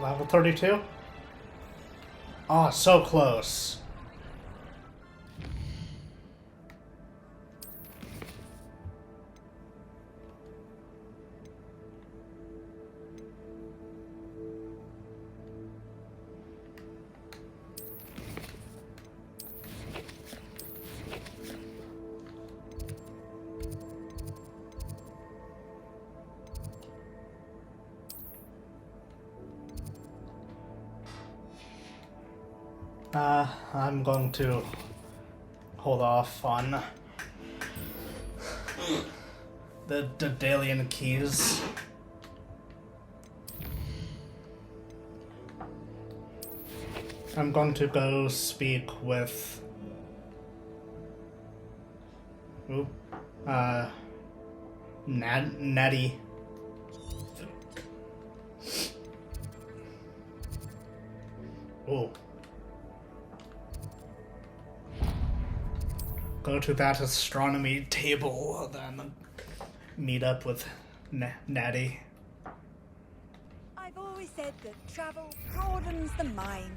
Level 32? Oh, so close. I'm going to hold off on the Daedalian keys. I'm going to go speak with Natty. Oh. Go to that astronomy table, then meet up with Natty. I've always said that travel broadens the mind.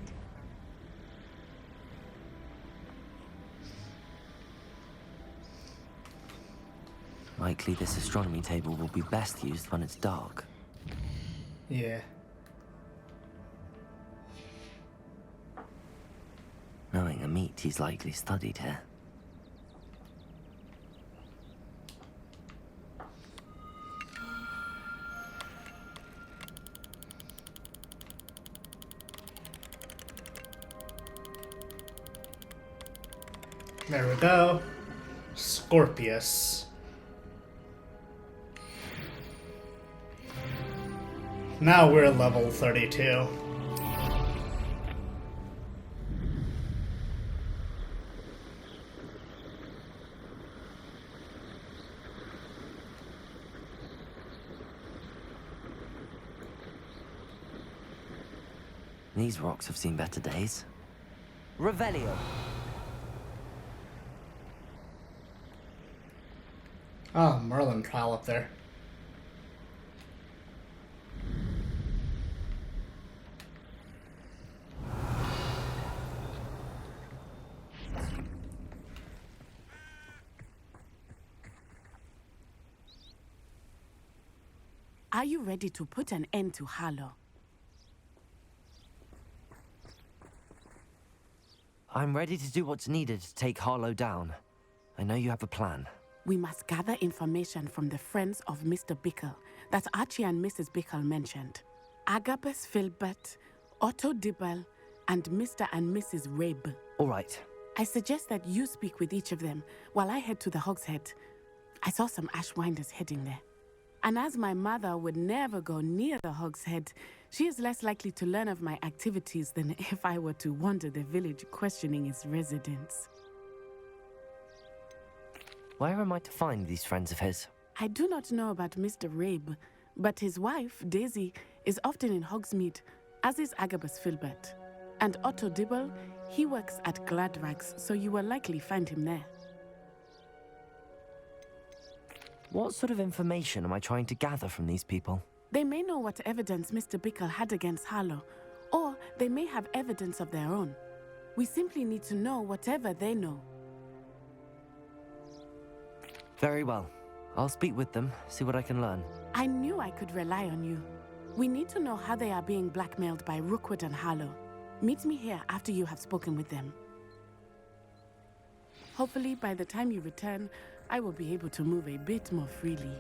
Likely this astronomy table will be best used when it's dark. Yeah. Knowing Amit, he's likely studied here. There we go. Scorpius. Now we're level 32. These rocks have seen better days. Revelio. Oh, Merlin trial up there. Are you ready to put an end to Harlow? I'm ready to do what's needed to take Harlow down. I know you have a plan. We must gather information from the friends of Mr. Bickle that Archie and Mrs. Bickle mentioned. Agabus Filbert, Otto Dibble, and Mr. and Mrs. Rabe. All right. I suggest that you speak with each of them while I head to the Hogshead. I saw some Ashwinders heading there. And as my mother would never go near the Hogshead, she is less likely to learn of my activities than if I were to wander the village questioning its residents. Where am I to find these friends of his? I do not know about Mr. Rabe, but his wife, Daisy, is often in Hogsmeade, as is Agabus Filbert. And Otto Dibble, he works at Gladrags, so you will likely find him there. What sort of information am I trying to gather from these people? They may know what evidence Mr. Bickle had against Harlow, or they may have evidence of their own. We simply need to know whatever they know. Very well. I'll speak with them, see what I can learn. I knew I could rely on you. We need to know how they are being blackmailed by Rookwood and Harlow. Meet me here after you have spoken with them. Hopefully, by the time you return, I will be able to move a bit more freely.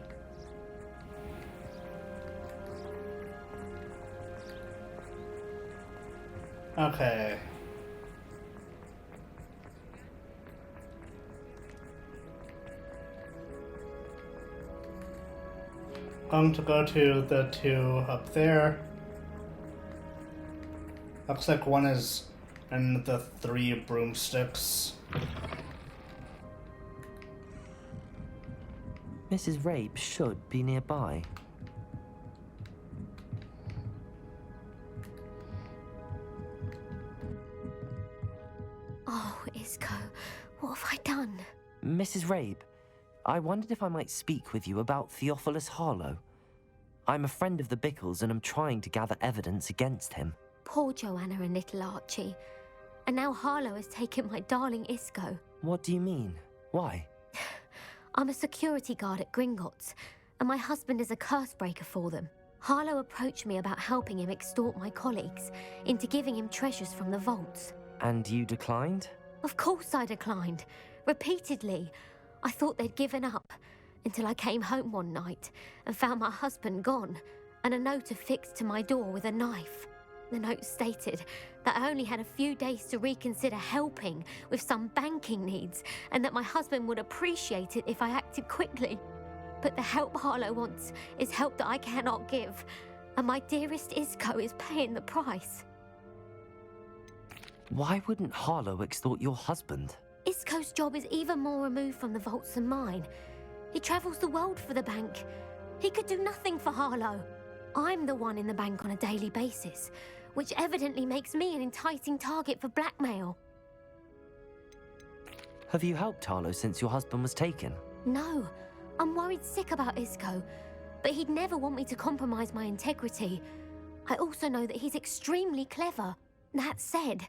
Okay. Going to go to the two up there. Looks like one is in the 3 broomsticks. Mrs. Rabe should be nearby. Oh, Isco, what have I done? Mrs. Rabe, I wondered if I might speak with you about Theophilus Harlow. I'm a friend of the Bickles and I'm trying to gather evidence against him. Poor Joanna and little Archie. And now Harlow has taken my darling Isco. What do you mean? Why? I'm a security guard at Gringotts, and my husband is a curse breaker for them. Harlow approached me about helping him extort my colleagues into giving him treasures from the vaults. And you declined? Of course I declined. Repeatedly. I thought they'd given up, until I came home one night and found my husband gone, and a note affixed to my door with a knife. The note stated that I only had a few days to reconsider helping with some banking needs, and that my husband would appreciate it if I acted quickly. But the help Harlow wants is help that I cannot give, and my dearest Isco is paying the price. Why wouldn't Harlow extort your husband? Isco's job is even more removed from the vaults than mine. He travels the world for the bank. He could do nothing for Harlow. I'm the one in the bank on a daily basis, which evidently makes me an enticing target for blackmail. Have you helped Harlow since your husband was taken? No, I'm worried sick about Isco, but he'd never want me to compromise my integrity. I also know that he's extremely clever. That said,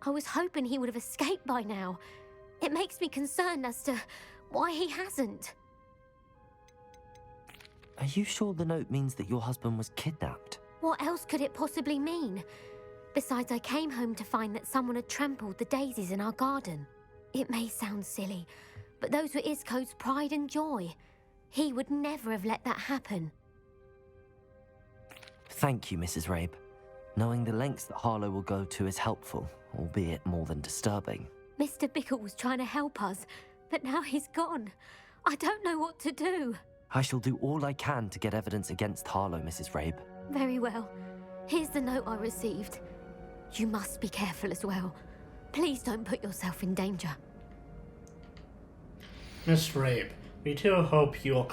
I was hoping he would have escaped by now. It makes me concerned as to why he hasn't. Are you sure the note means that your husband was kidnapped? What else could it possibly mean? Besides, I came home to find that someone had trampled the daisies in our garden. It may sound silly, but those were Isco's pride and joy. He would never have let that happen. Thank you, Mrs. Rabe. Knowing the lengths that Harlow will go to is helpful, albeit more than disturbing. Mr. Bickle was trying to help us, but now he's gone. I don't know what to do. I shall do all I can to get evidence against Harlow, Mrs. Rabe. Very well. Here's the note I received. You must be careful as well. Please don't put yourself in danger. Miss Rabe, we do hope you will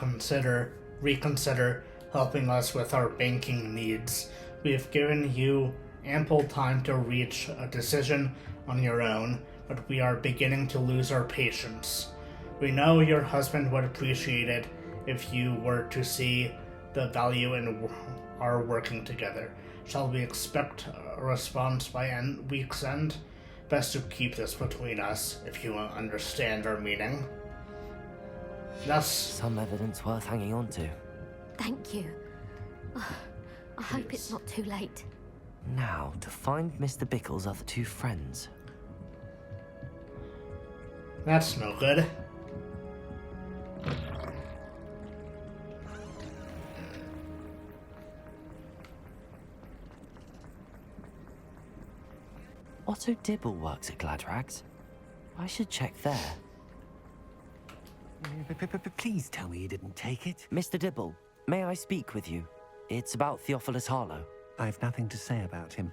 reconsider helping us with our banking needs. We have given you ample time to reach a decision on your own, but we are beginning to lose our patience. We know your husband would appreciate it if you were to see the value in our working together. Shall we expect a response by week's end? Best to keep this between us, if you understand our meaning. Thus, Some evidence worth hanging on to. Thank you. I hope it's not too late. Now, to find Mr. Bickle's other two friends. that's no good. Otto Dibble works at Gladrags. I should check there. Please tell me you didn't take it. Mr. Dibble, may I speak with you? It's about Theophilus Harlow. I've nothing to say about him.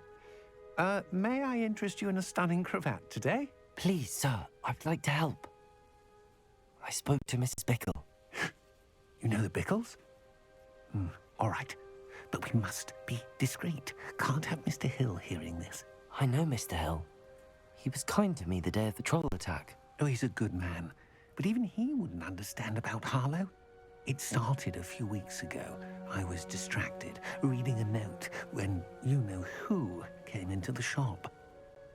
May I interest you in a stunning cravat today? Please, sir, I'd like to help. I spoke to Mrs. Bickle. You know the Bickles? All right. But we must be discreet. Can't have Mr. Hill hearing this. I know Mr. Hill. He was kind to me the day of the troll attack. Oh, he's a good man. But even he wouldn't understand about Harlow. It started a few weeks ago. I was distracted, reading a note, when you-know-who came into the shop.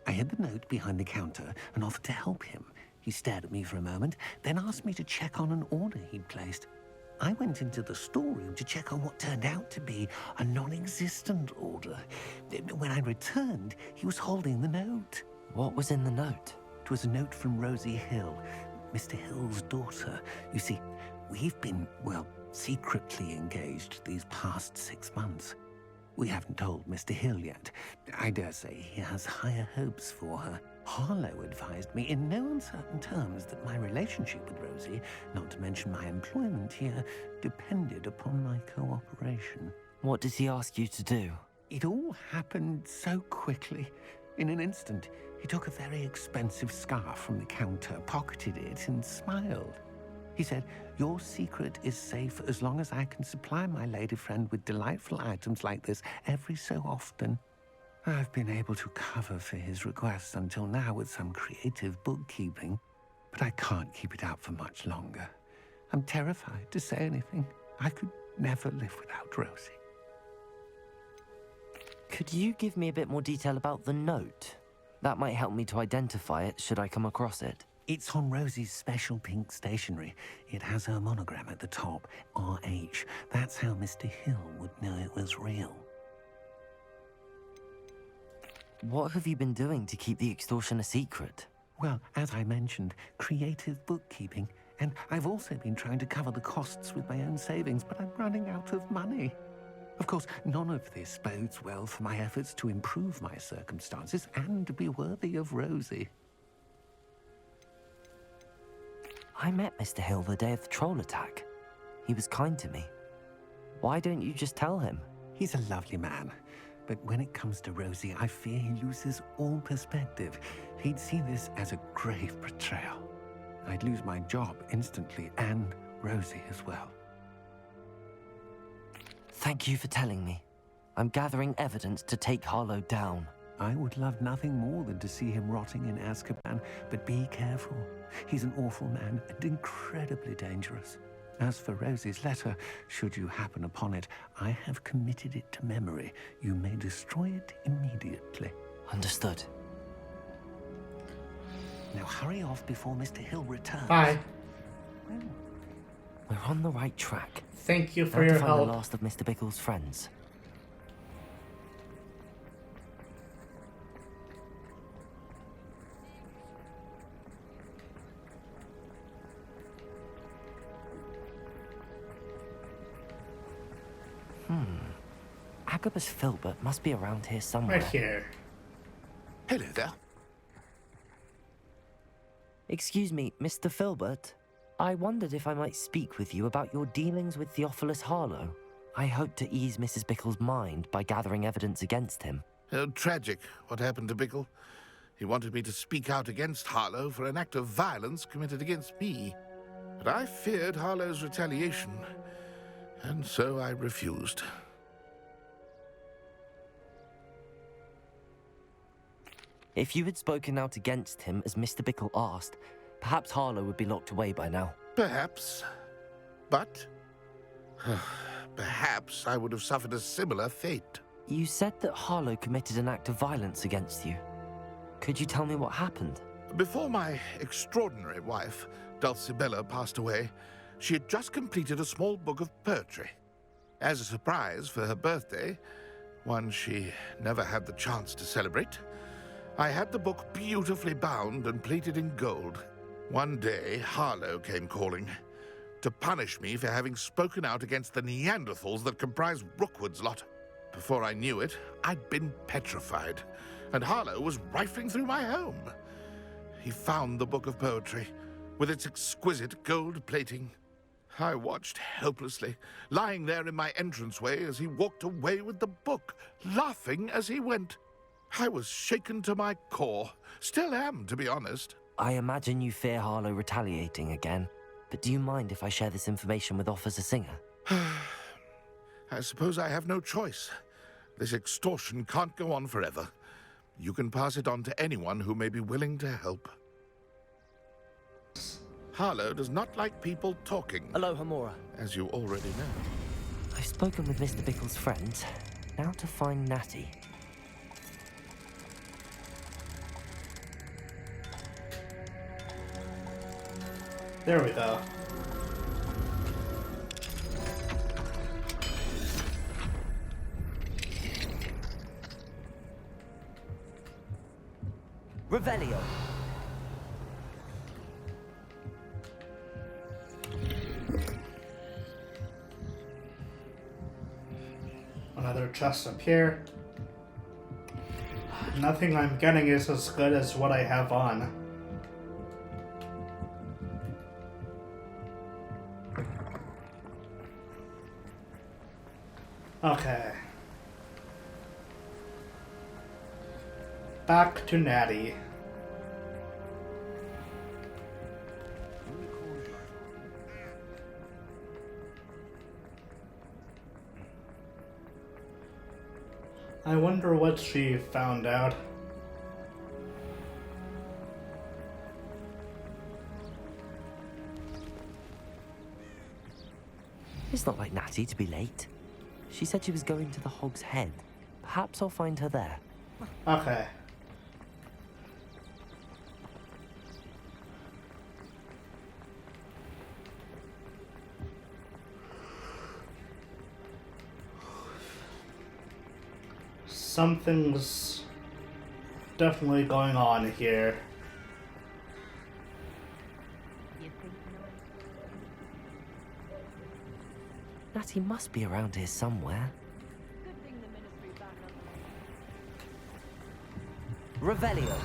I hid the note behind the counter and offered to help him. He stared at me for a moment, then asked me to check on an order he'd placed. I went into the storeroom to check on what turned out to be a non-existent order. When I returned, he was holding the note. What was in the note? It was a note from Rosie Hill, Mr. Hill's daughter. You see, we've been, secretly engaged these past 6 months. We haven't told Mr. Hill yet. I dare say he has higher hopes for her. Harlow advised me in no uncertain terms that my relationship with Rosie, not to mention my employment here, depended upon my cooperation. What does he ask you to do? It all happened so quickly. In an instant, he took a very expensive scarf from the counter, pocketed it, and smiled. He said, "Your secret is safe as long as I can supply my lady friend with delightful items like this every so often." I've been able to cover for his requests until now with some creative bookkeeping, but I can't keep it out for much longer. I'm terrified to say anything. I could never live without Rosie. Could you give me a bit more detail about the note? That might help me to identify it should I come across it. It's on Rosie's special pink stationery. It has her monogram at the top, RH. That's how Mr. Hill would know it was real. What have you been doing to keep the extortion a secret? Well, as I mentioned, creative bookkeeping. And I've also been trying to cover the costs with my own savings, but I'm running out of money. Of course, none of this bodes well for my efforts to improve my circumstances and be worthy of Rosie. I met Mr. Hill the day of the troll attack. He was kind to me. Why don't you just tell him? He's a lovely man, but when it comes to Rosie, I fear he loses all perspective. He'd see this as a grave betrayal. I'd lose my job instantly, and Rosie as well. Thank you for telling me. I'm gathering evidence to take Harlow down. I would love nothing more than to see him rotting in Azkaban, but be careful. He's an awful man and incredibly dangerous. As for Rosie's letter, should you happen upon it, I have committed it to memory. You may destroy it immediately. Understood. Now hurry off before Mr. Hill returns. Bye. We're on the right track. Thank you for Now your to find help. the last of Mr. Bickle's friends. Agabus Filbert must be around here somewhere. Right here. Hello there. Excuse me, Mr. Filbert. I wondered if I might speak with you about your dealings with Theophilus Harlow. I hope to ease Mrs. Bickle's mind by gathering evidence against him. Tragic what happened to Bickle. He wanted me to speak out against Harlow for an act of violence committed against me. But I feared Harlow's retaliation, and so I refused. If you had spoken out against him as Mr. Bickle asked, perhaps Harlow would be locked away by now. Perhaps. But perhaps I would have suffered a similar fate. You said that Harlow committed an act of violence against you. Could you tell me what happened? Before my extraordinary wife, Dulcibella, passed away, she had just completed a small book of poetry. As a surprise for her birthday, one she never had the chance to celebrate, I had the book beautifully bound and plated in gold. One day, Harlow came calling to punish me for having spoken out against the Neanderthals that comprise Rookwood's lot. Before I knew it, I'd been petrified, and Harlow was rifling through my home. He found the book of poetry, with its exquisite gold plating. I watched helplessly, lying there in my entranceway as he walked away with the book, laughing as he went. I was shaken to my core. Still am, to be honest. I imagine you fear Harlow retaliating again, but do you mind if I share this information with Officer Singer? I suppose I have no choice. This extortion can't go on forever. You can pass it on to anyone who may be willing to help. Harlow does not like people talking. Hello, Hamora. As you already know. I've spoken with Mr. Bickle's friends. Now to find Natty. There we go. Revelio. Another chest up here. Nothing I'm getting is as good as what I have on. Okay. Back to Natty. I wonder what she found out. It's not like Natty to be late. She said she was going to the Hog's Head. Perhaps I'll find her there. Okay. Something's definitely going on here. Natty must be around here somewhere. Revelio.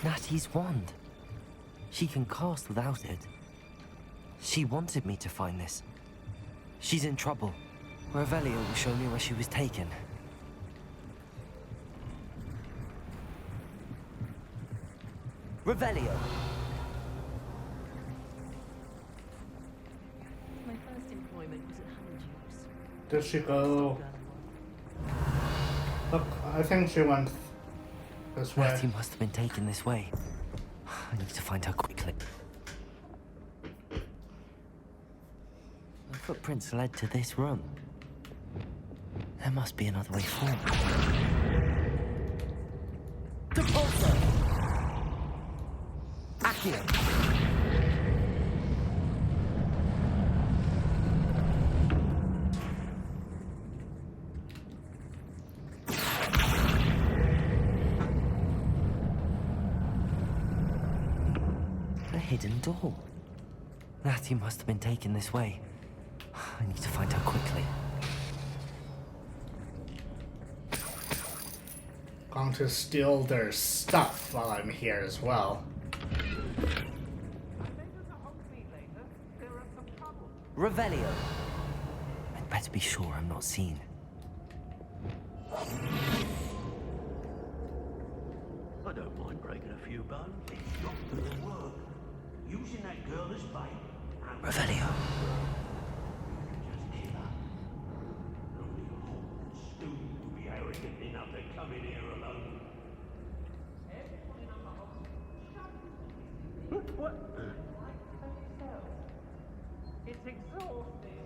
Natty's wand. She can cast without it. She wanted me to find this. She's in trouble. Revelio will show me where she was taken. Revelio. My first employment was at Honeydews. Did she go? Look, I think she went this way. Natty must have been taken this way. I need to find her quickly. The footprints led to this room. There must be another way forward. Depulso! Accio! A hidden door. Natty must have been taken this way. I need to find her quickly. Going to steal their stuff while I'm here as well. Revelio. I'd better be sure I'm not seen. I don't mind breaking a few bones. It's not good work. Using that girl as bait. Revelio. Just kill her. Only a whole student will be arrogant enough to come in here alone. What? It's exhausting.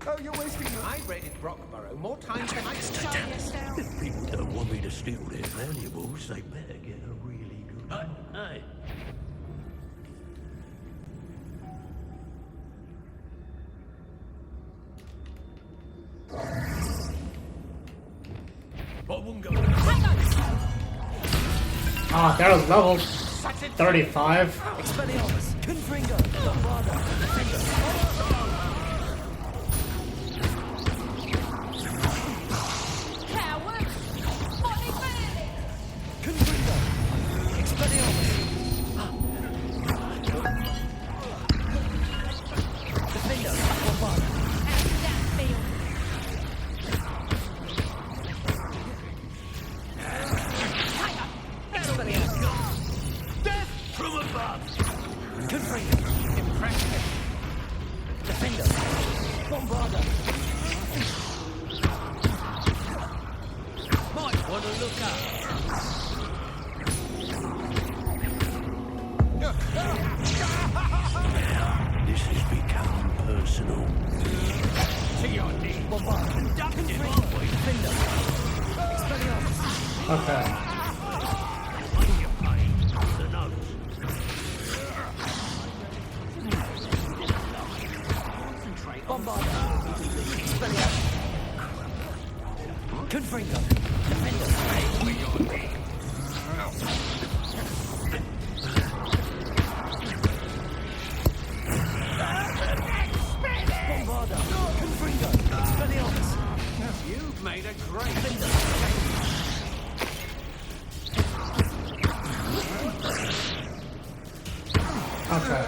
Oh, you're wasting your... I raided Brockborough more times than I stood down. If people don't want me to steal their valuables, they better get a really good... Hey! I wouldn't go... Ah, there's level 35. Expelliarmus. Confringo. Bombarda. Defender. Confringo. Expelliarmus. Defender. Bombarda. Death from above! Confringo. Impressive. Defender. Bombarda. Might want to look up. This has become personal. To your knees. Bombarda. Conductive, aren't we? Defender. Expelliarmus. Okay. On your pay, the notes. Bombarda. Expelliarmus. Confringo. Defender. Bombarda. Confringo. Expelliarmus. You've made a great... Defender. Okay.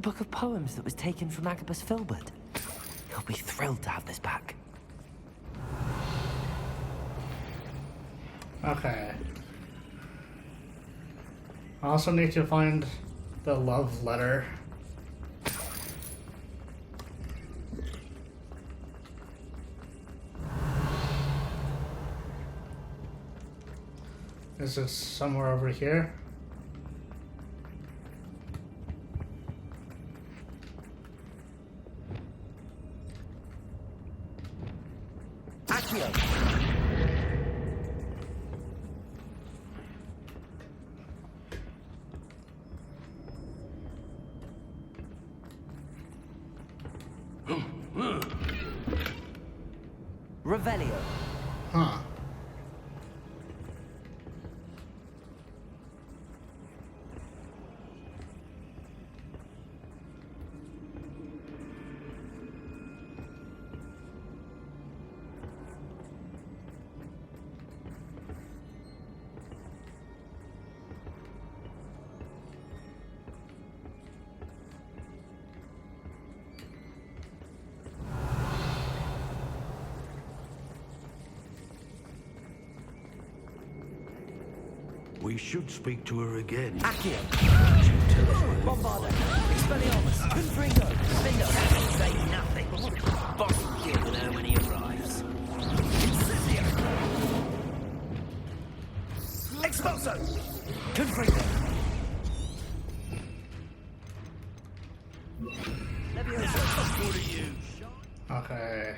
book of poems that was taken from Agabus Filbert. He'll be thrilled to have this back. Okay. I also need to find the love letter. Is it somewhere over here? Accio! Revelio. Huh. We should speak to her again. Accio! Bombarda! Expelliarmus! Confringo! Findo! Say nothing. Boss will deal with her when he arrives. Incendio! Expulso! Confringo! What are you? Okay.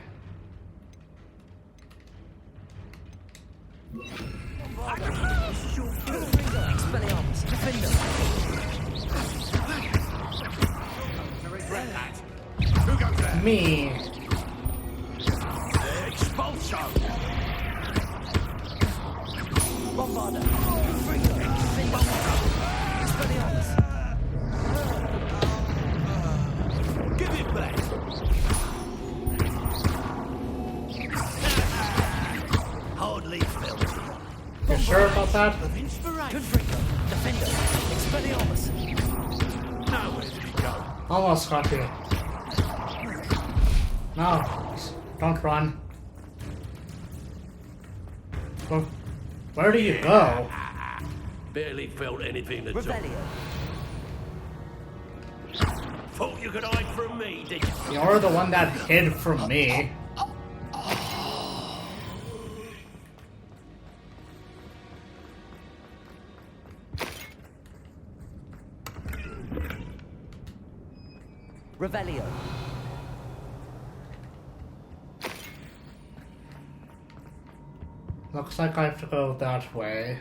Confringo! Expelliarmus! Findo! Who goes there? Me. Expulso! Bombarda! Confringo! Findo! Expelliarmus! Give it back! Hardly felt it. You sure about that? Inspiration. Confringo! Defendo! Expelliarmus! Now where did he go? Almost got you. No, don't run. Go. Where do you go? Barely felt anything at all. Revelio! Thought you could hide from me, did you? You're the one that hid from me. Revelio! Looks like I have to go that way.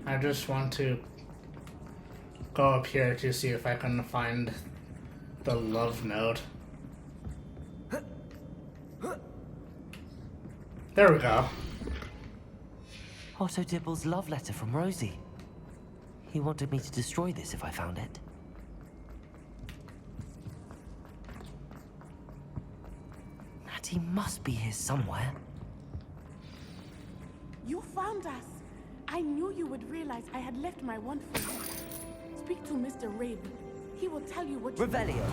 I just want to go up here to see if I can find the love note. There we go. Otto Dibble's love letter from Rosie. He wanted me to destroy this if I found it. Natty must be here somewhere. You found us. I knew you would realize I had left my wand for you. Speak to Mr. Rabe. He will tell you what you... Revelio!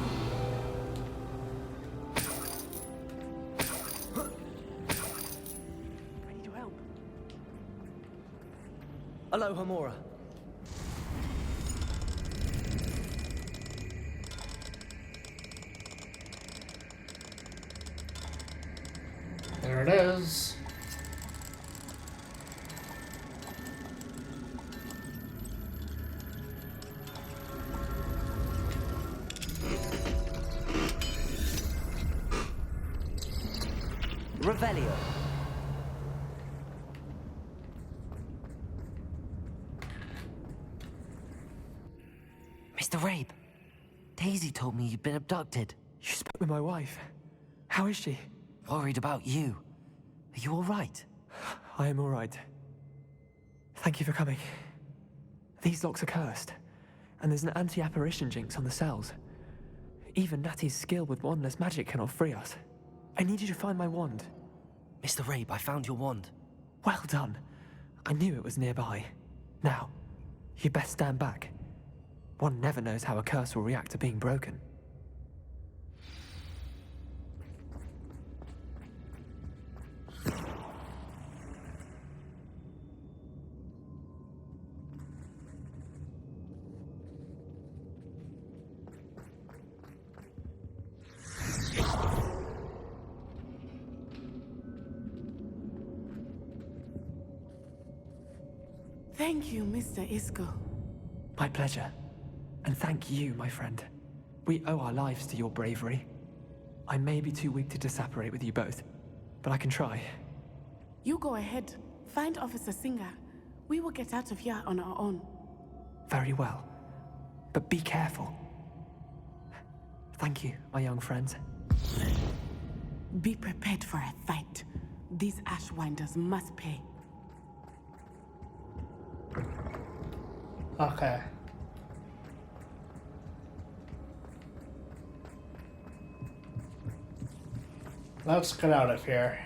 Ready to help. Aloha Mora. There it is. Revelio! Mr. Rabe, Daisy told me you'd been abducted. You spoke with my wife. How is she? Worried about you. Are you all right? I am all right. Thank you for coming. These locks are cursed, and there's an anti-apparition jinx on the cells. Even Natty's skill with wandless magic cannot free us. I need you to find my wand. Mr. Rabe, I found your wand. Well done. I knew it was nearby. Now, you best stand back. One never knows how a curse will react to being broken. Thank you, Mr. Isco. My pleasure. And thank you, my friend. We owe our lives to your bravery. I may be too weak to disapparate with you both, but I can try. You go ahead. Find Officer Singer. We will get out of here on our own. Very well. But be careful. Thank you, my young friends. Be prepared for a fight. These Ashwinders must pay. Okay. Let's get out of here.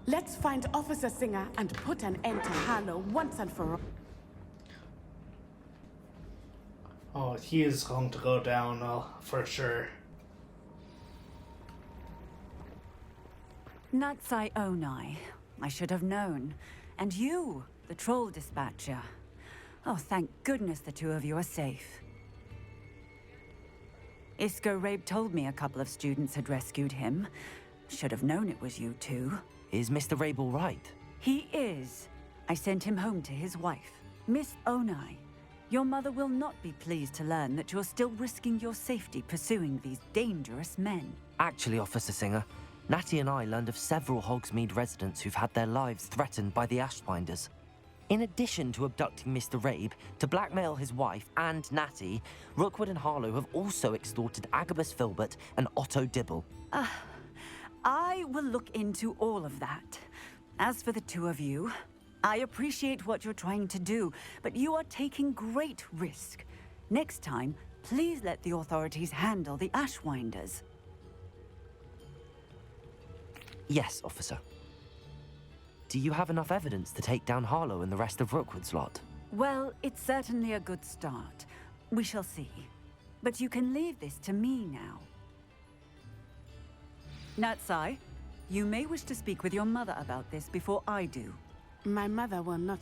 Let's find Officer Singer and put an end to Harlow once and for all. Oh, he is going to go down for sure. Natsai Onai. I should have known. And you, the troll dispatcher. Oh, thank goodness the two of you are safe. Isco Rabe told me a couple of students had rescued him. Should have known it was you two. Is Mr. Rabe all right? He is. I sent him home to his wife. Miss Onai, your mother will not be pleased to learn that you're still risking your safety pursuing these dangerous men. Actually, Officer Singer, Natty and I learned of several Hogsmeade residents who've had their lives threatened by the Ashwinders. In addition to abducting Mr. Rabe to blackmail his wife and Natty, Rookwood and Harlow have also extorted Agabus Filbert and Otto Dibble. I will look into all of that. As for the two of you, I appreciate what you're trying to do, but you are taking great risk. Next time, please let the authorities handle the Ashwinders. Yes, officer. Do you have enough evidence to take down Harlow and the rest of Rookwood's lot? Well, it's certainly a good start. We shall see. But you can leave this to me now. Natsai, you may wish to speak with your mother about this before I do. My mother will not